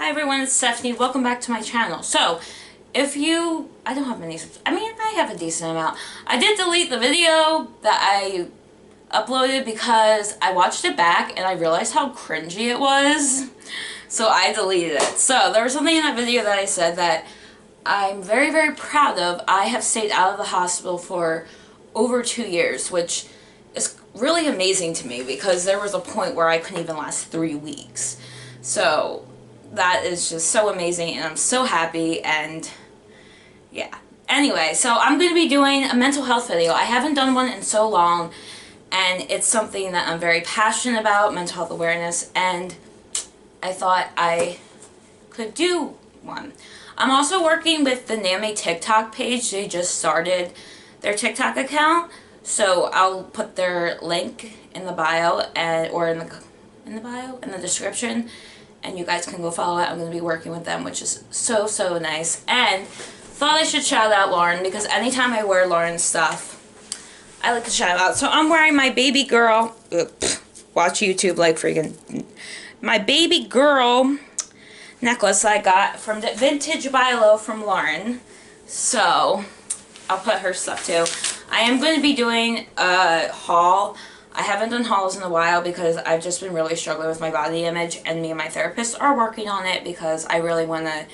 Hi everyone, it's Stephanie. Welcome back to my channel. So, I don't have many, I have a decent amount. I did delete the video that I uploaded because I watched it back and I realized how cringy it was. So I deleted it. So, there was something in that video that I said that I'm very, very proud of. I have stayed out of the hospital for over 2 years, which is really amazing to me because there was a point where I couldn't even last 3 weeks. So that is just so amazing and I'm so happy, and yeah. Anyway, so I'm going to be doing a mental health video. I haven't done one in so long, and it's something that I'm very passionate about, mental health awareness, and I thought I could do one. I'm also working with the NAMI TikTok page. They just started their TikTok account, so I'll put their link in the bio or in the description, and you guys can go follow it. I'm going to be working with them, which is so, so nice. And thought I should shout out Lauren because anytime I wear Lauren's stuff, I like to shout out. So I'm wearing my baby girl, watch YouTube like freaking, my baby girl necklace I got from the Vintage Bilo from Lauren. So I'll put her stuff too. I am going to be doing a haul. I haven't done hauls in a while because I've just been really struggling with my body image, and me and my therapist are working on it because I really want to.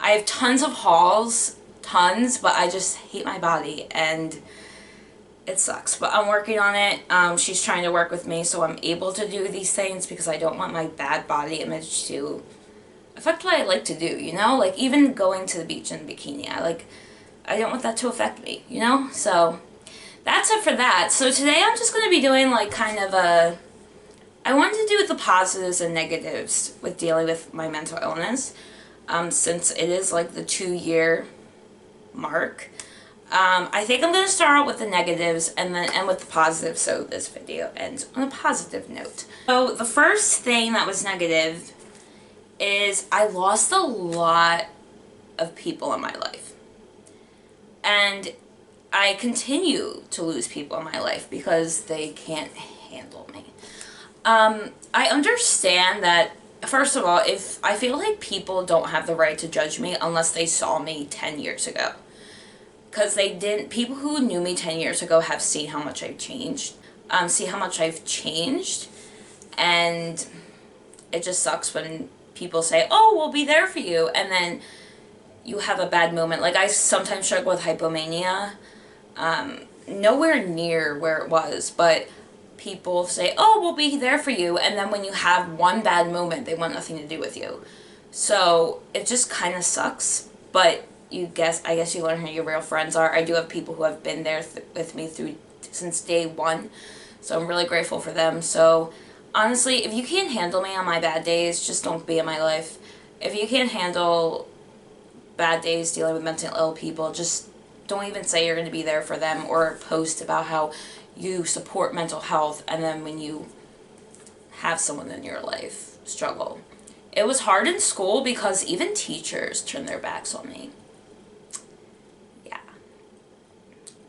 I have tons of hauls, tons, but I just hate my body and it sucks. But I'm working on it. She's trying to work with me so I'm able to do these things because I don't want my bad body image to affect what I like to do, you know? Like even going to the beach in a bikini, I don't want that to affect me, you know? So that's it for that. So today I'm just going to be doing like kind of I wanted to do the positives and negatives with dealing with my mental illness, since it is like the 2-year mark. I think I'm going to start out with the negatives and then end with the positives, so this video ends on a positive note. So the first thing that was negative is I lost a lot of people in my life. And I continue to lose people in my life because they can't handle me. I understand that, first of all, if I feel like people don't have the right to judge me unless they saw me 10 years ago. Because people who knew me 10 years ago have seen how much I've changed. And it just sucks when people say, oh, we'll be there for you, and then you have a bad moment. Like, I sometimes struggle with hypomania. Nowhere near where it was, but people say, oh, we'll be there for you, and then when you have one bad moment, they want nothing to do with you. So it just kind of sucks, but I guess you learn who your real friends are. I do have people who have been there with me since day one, so I'm really grateful for them. So honestly, if you can't handle me on my bad days, just don't be in my life. If you can't handle bad days dealing with mentally ill people, just don't even say you're going to be there for them or post about how you support mental health, and then when you have someone in your life struggle. It was hard in school because even teachers turned their backs on me. Yeah.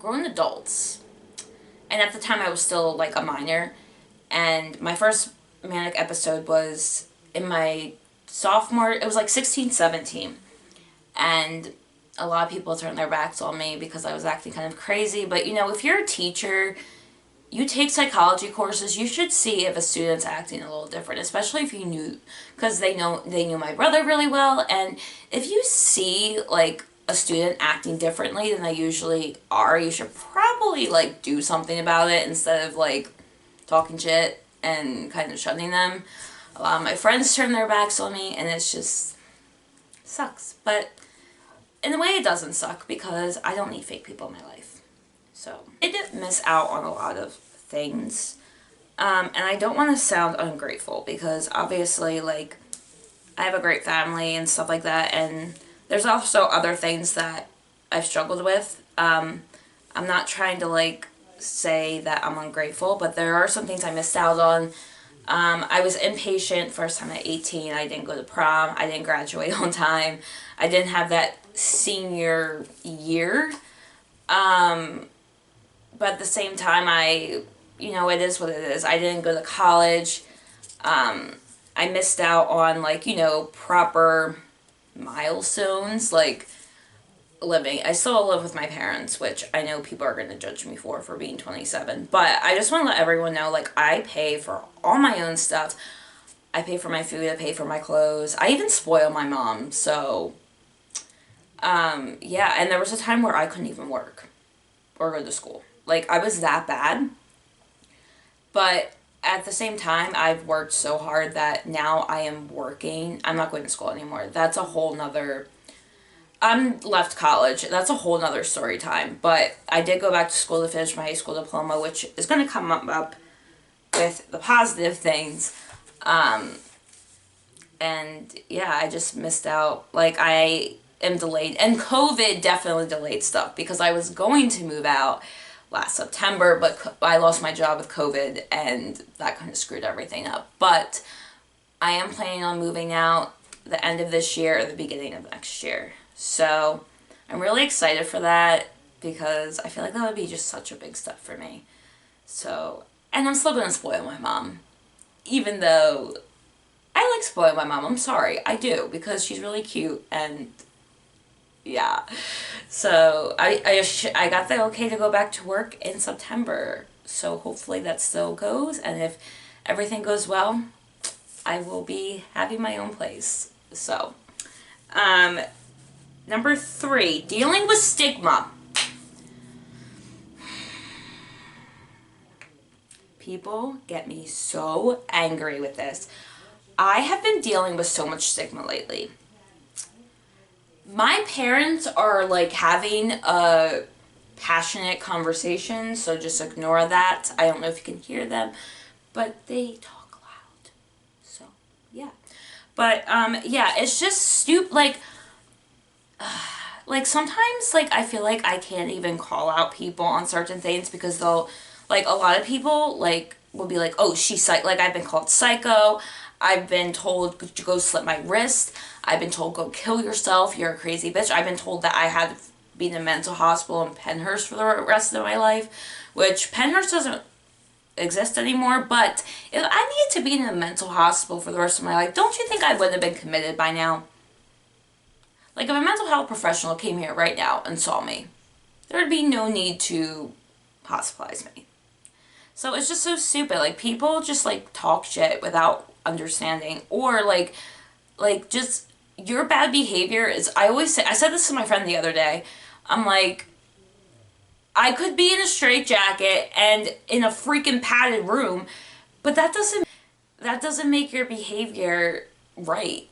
Grown adults. And at the time I was still like a minor, and my first manic episode was in my sophomore, it was like 16, 17. And a lot of people turned their backs on me because I was acting kind of crazy. But, you know, if you're a teacher, you take psychology courses, you should see if a student's acting a little different, especially if you knew, because they knew my brother really well. And if you see, like, a student acting differently than they usually are, you should probably, like, do something about it instead of, like, talking shit and kind of shunning them. A lot of my friends turn their backs on me, and it's just sucks. But in a way, it doesn't suck because I don't need fake people in my life. So I did miss out on a lot of things. And I don't want to sound ungrateful because obviously, like, I have a great family and stuff like that. And there's also other things that I've struggled with. I'm not trying to, like, say that I'm ungrateful, but there are some things I missed out on. I was impatient first time at 18. I didn't go to prom. I didn't graduate on time. I didn't have that senior year. But at the same time, it is what it is. I didn't go to college. I missed out on, like, you know, proper milestones, like living. I still live with my parents, which I know people are going to judge me for being 27, but I just want to let everyone know, like, I pay for all my own stuff. I pay for my food, I pay for my clothes. I even spoil my mom, so, yeah, and there was a time where I couldn't even work or go to school. Like, I was that bad, but at the same time, I've worked so hard that now I am working. I'm not going to school anymore. That's a whole nother, I'm left college. That's a whole nother story time, but I did go back to school to finish my high school diploma, which is going to come up with the positive things. And yeah, I just missed out. Like, I am delayed, and COVID definitely delayed stuff because I was going to move out last September, but I lost my job with COVID, and that kind of screwed everything up. But I am planning on moving out the end of this year or the beginning of next year. So I'm really excited for that because I feel like that would be just such a big step for me. So, and I'm still going to spoil my mom, even though I like spoiling my mom. I'm sorry, I do, because she's really cute, and yeah. So I got the okay to go back to work in September. So hopefully that still goes, and if everything goes well, I will be having my own place. So, number 3, dealing with stigma. People get me so angry with this. I have been dealing with so much stigma lately. My parents are like having a passionate conversation, so just ignore that. I don't know if you can hear them, but they talk loud. So, yeah. But, yeah, it's just stupid, like, sometimes, like, I feel like I can't even call out people on certain things because they'll, like, a lot of people, like, will be like, oh, she's like, I've been called psycho. I've been told to go slit my wrist. I've been told go kill yourself. You're a crazy bitch. I've been told that I had to be in a mental hospital in Penhurst for the rest of my life, which Penhurst doesn't exist anymore, but if I needed to be in a mental hospital for the rest of my life, don't you think I wouldn't have been committed by now? Like, if a mental health professional came here right now and saw me, there would be no need to hospitalize me. So it's just so stupid. Like, people just, like, talk shit without understanding, or, like, just, your bad behavior is, I always say, I said this to my friend the other day, I'm like, I could be in a straitjacket and in a freaking padded room, but that doesn't make your behavior right.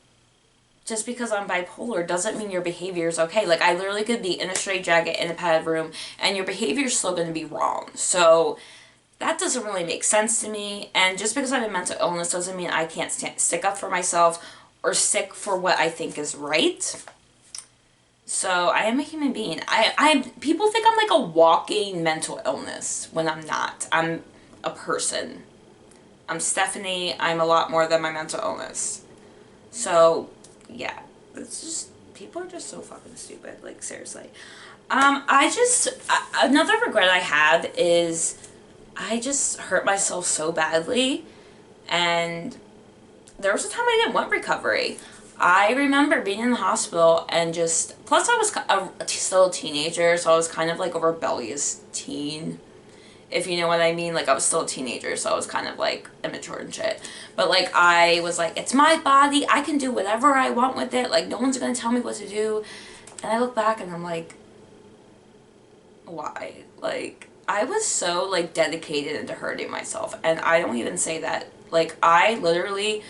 Just because I'm bipolar doesn't mean your behavior is okay. Like, I literally could be in a straitjacket in a padded room and your behavior is still going to be wrong. So that doesn't really make sense to me. And just because I have a mental illness doesn't mean I can't stick up for myself or stick for what I think is right. So I am a human being. People think I'm like a walking mental illness when I'm not. I'm a person. I'm Stephanie. I'm a lot more than my mental illness. So, yeah. It's just, people are just so fucking stupid. Like, seriously. Another regret I have is I just hurt myself so badly. And there was a time I didn't want recovery. I remember being in the hospital and just, plus I was still a teenager, so I was kind of like a rebellious teen, if you know what I mean. Like, I was still a teenager, so I was kind of like immature and shit. But like, I was like, it's my body, I can do whatever I want with it, like, no one's gonna tell me what to do. And I look back and I'm like, why? Like, I was so like dedicated into hurting myself, and I don't even say that. Like, I literally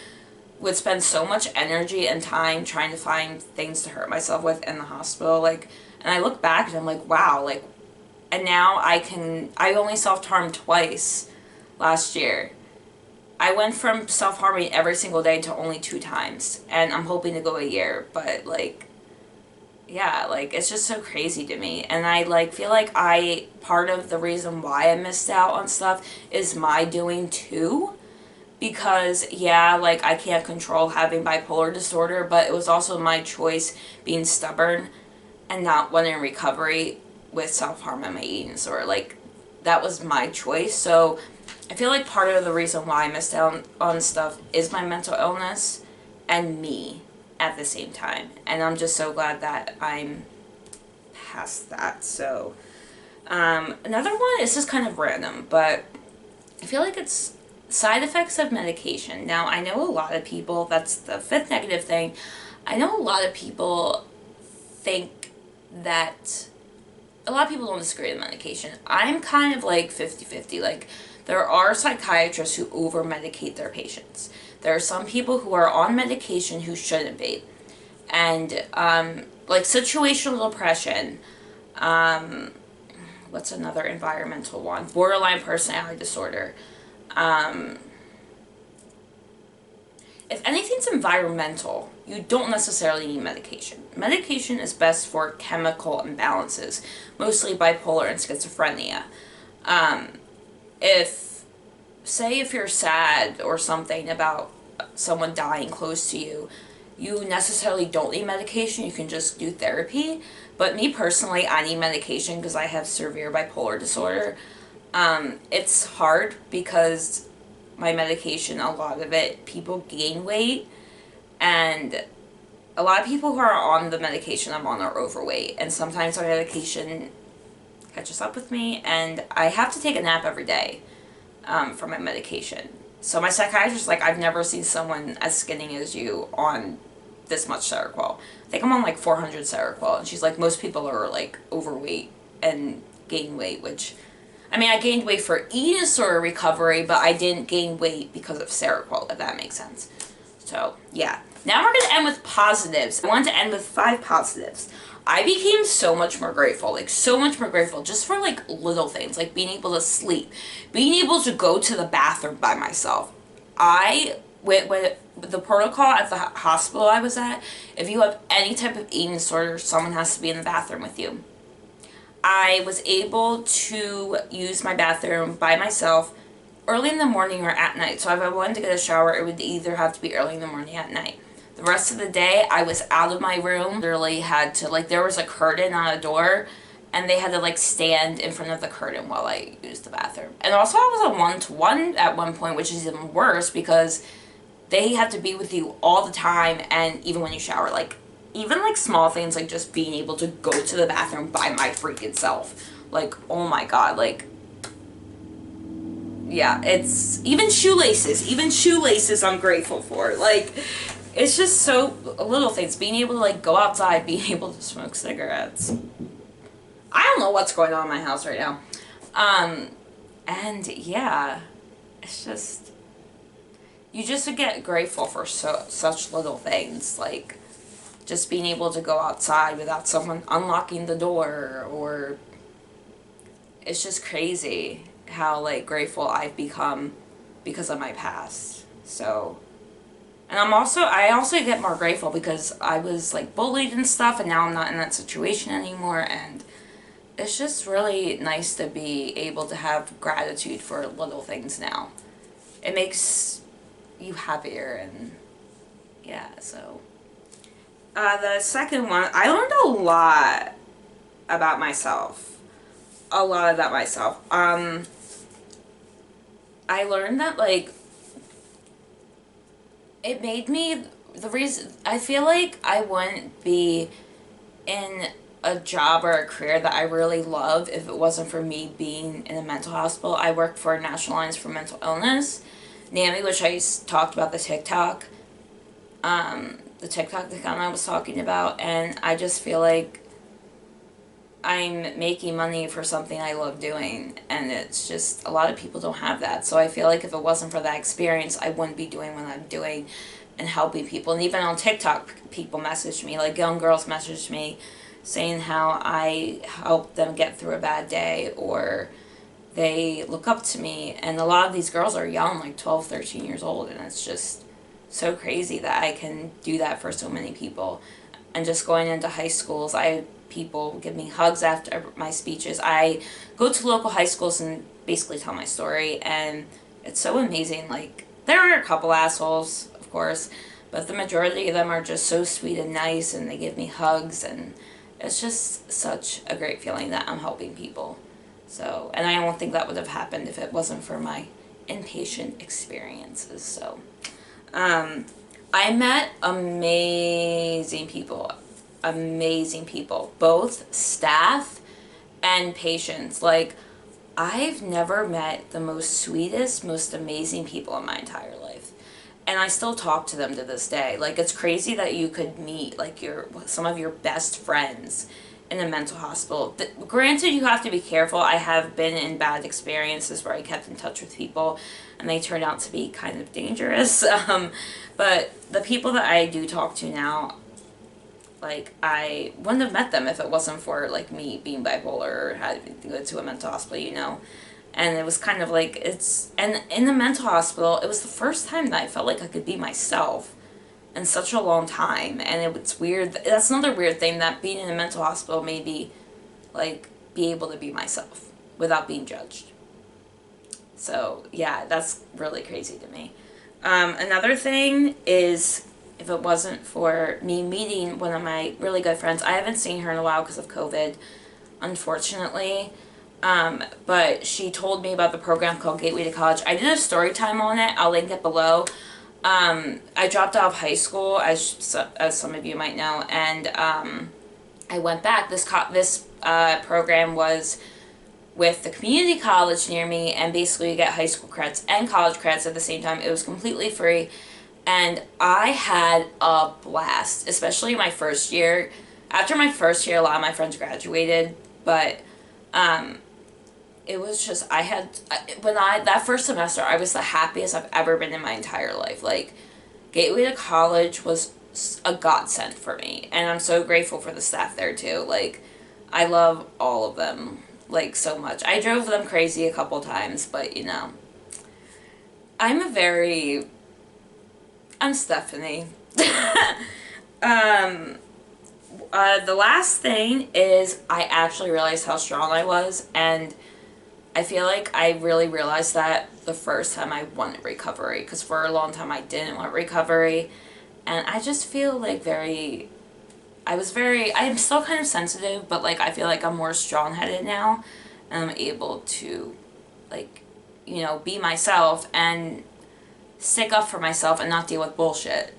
would spend so much energy and time trying to find things to hurt myself with in the hospital. Like, and I look back and I'm like, wow, like, and now I only self-harmed twice last year. I went from self-harming every single day to only 2 times, and I'm hoping to go a year, but like, yeah, like, it's just so crazy to me. And I like feel like part of the reason why I missed out on stuff is my doing too. Because, yeah, like, I can't control having bipolar disorder, but it was also my choice being stubborn and not wanting recovery with self-harm and my eating disorder. Like, that was my choice. So I feel like part of the reason why I missed out on stuff is my mental illness and me at the same time. And I'm just so glad that I'm past that. So, another one is just kind of random, but I feel like it's side effects of medication. Now, I know a lot of people, that's the fifth negative thing, I know a lot of people think that, a lot of people don't disagree with medication. I'm kind of like 50-50. Like, there are psychiatrists who over-medicate their patients. There are some people who are on medication who shouldn't be. And, like situational depression, what's another environmental one? Borderline personality disorder. If anything's environmental, you don't necessarily need medication. Medication is best for chemical imbalances, mostly bipolar and schizophrenia. Say if you're sad or something about someone dying close to you, you necessarily don't need medication, you can just do therapy. But me personally, I need medication because I have severe bipolar disorder. It's hard because my medication, a lot of it, people gain weight, and a lot of people who are on the medication I'm on are overweight, and sometimes my medication catches up with me, and I have to take a nap every day for my medication. So my psychiatrist is like, I've never seen someone as skinny as you on this much Seroquel. I think I'm on like 400 Seroquel, and she's like, most people are like overweight and gain weight, which, I mean, I gained weight for eating disorder recovery, but I didn't gain weight because of Seroquel, if that makes sense. So, yeah. Now we're going to end with positives. I wanted to end with 5 positives. I became so much more grateful, like so much more grateful just for like little things, like being able to sleep, being able to go to the bathroom by myself. With the protocol at the hospital I was at, if you have any type of eating disorder, someone has to be in the bathroom with you. I was able to use my bathroom by myself early in the morning or at night. So if I wanted to get a shower, it would either have to be early in the morning or at night. The rest of the day, I was out of my room. Literally had to, like, there was a curtain on a door, and they had to, like, stand in front of the curtain while I used the bathroom. And also, I was a one-to-one at one point, which is even worse because they have to be with you all the time, and even when you shower, like, even, like, small things, like, just being able to go to the bathroom by my freaking self. Like, oh my god, like, yeah, it's, even shoelaces I'm grateful for. Like, it's just so, little things, being able to, like, go outside, being able to smoke cigarettes. I don't know what's going on in my house right now. And, yeah, it's just, you just get grateful for such little things, like, just being able to go outside without someone unlocking the door, or, it's just crazy how, like, grateful I've become because of my past. So, and I also get more grateful because I was, like, bullied and stuff, and now I'm not in that situation anymore, and it's just really nice to be able to have gratitude for little things now. It makes you happier, and yeah, so. The second one, I learned a lot about myself. A lot about myself. I learned that, like, it made me, the reason, I feel like I wouldn't be in a job or a career that I really love if it wasn't for me being in a mental hospital. I work for National Alliance for Mental Illness, NAMI, which I talked about the TikTok account I was talking about, and I just feel like I'm making money for something I love doing, and it's just, a lot of people don't have that. So I feel like if it wasn't for that experience, I wouldn't be doing what I'm doing and helping people. And even on TikTok, people message me, like young girls message me saying how I help them get through a bad day, or they look up to me. And a lot of these girls are young, like 12, 13 years old, and it's just so crazy that I can do that for so many people. And just going into high schools, people give me hugs after my speeches. I go to local high schools and basically tell my story, and it's so amazing. Like, there are a couple assholes, of course, but the majority of them are just so sweet and nice, and they give me hugs, and it's just such a great feeling that I'm helping people. So, and I don't think that would have happened if it wasn't for my inpatient experiences. So, I met amazing people, both staff and patients. Like, I've never met the most sweetest, most amazing people in my entire life. And I still talk to them to this day. Like, it's crazy that you could meet, like, some of your best friends in a mental hospital. Granted, you have to be careful. I have been in bad experiences where I kept in touch with people and they turned out to be kind of dangerous. But the people that I do talk to now, like, I wouldn't have met them if it wasn't for, like, me being bipolar or having to go to a mental hospital, you know. And it was kind of like, and in the mental hospital, it was the first time that I felt like I could be myself in such a long time. And it was weird. That's another weird thing, that being in a mental hospital made me, like, be able to be myself without being judged. So, yeah, that's really crazy to me. Another thing is, if it wasn't for me meeting one of my really good friends, I haven't seen her in a while because of COVID, unfortunately. But she told me about the program called Gateway to College. I did a story time on it. I'll link it below. I dropped out of high school, as some of you might know, and I went back. This program was with the community college near me, and basically you get high school credits and college credits at the same time. It was completely free, and I had a blast, especially my first year. After my first year, a lot of my friends graduated, but it was just, that first semester, I was the happiest I've ever been in my entire life. Like, Gateway to College was a godsend for me, and I'm so grateful for the staff there too. Like, I love all of them, like, so much. I drove them crazy a couple times, but, you know, I'm Stephanie. The last thing is, I actually realized how strong I was, and I feel like I really realized that the first time I wanted recovery, because for a long time I didn't want recovery, and I just feel like I'm still kind of sensitive, but, like, I feel like I'm more strong-headed now, and I'm able to, like, you know, be myself and stick up for myself and not deal with bullshit.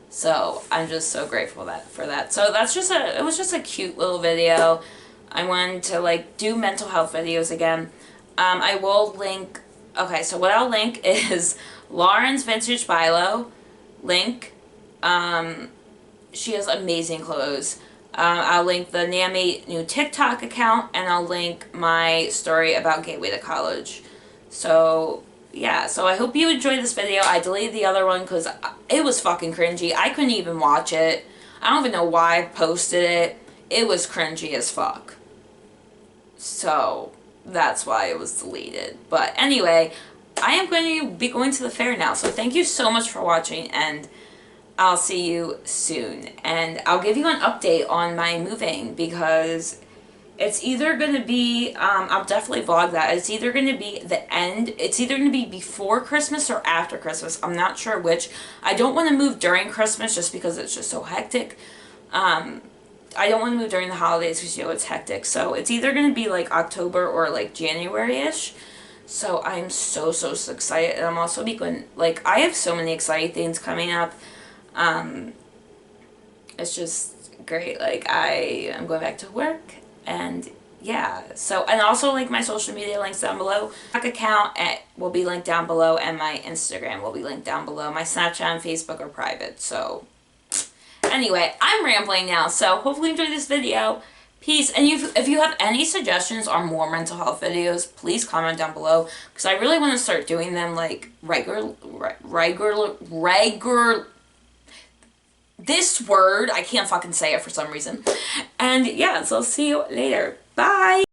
So I'm just so grateful for that. So it was just a cute little video. I wanted to, like, do mental health videos again. I will link, okay, so what I'll link is Lauren's Vintage Bilo link. She has amazing clothes. I'll link the Nami new TikTok account, and I'll link my story about Gateway to College. So, yeah, so I hope you enjoyed this video. I deleted the other one because it was fucking cringy. I couldn't even watch it. I don't even know why I posted it. It was cringy as fuck. So, that's why it was deleted. But anyway, I am going to be going to the fair now. So thank you so much for watching, and I'll see you soon. And I'll give you an update on my moving, because it's either going to be, I'll definitely vlog that. It's either going to be it's either going to be before Christmas or after Christmas. I'm not sure which. I don't want to move during Christmas just because it's just so hectic. I don't want to move during the holidays because, you know, it's hectic. So it's either going to be like October or like January-ish. So I'm so excited. And I'm also going, like, I have so many exciting things coming up. It's just great. Like, I am going back to work, and yeah. So, and also, like, my social media links down below. My account will be linked down below, and my Instagram will be linked down below. My Snapchat and Facebook are private. So anyway, I'm rambling now, so hopefully you enjoyed this video. Peace. And if you have any suggestions on more mental health videos, please comment down below, because I really want to start doing them, like, regular, this word, I can't fucking say it for some reason. And yeah, so I'll see you later. Bye!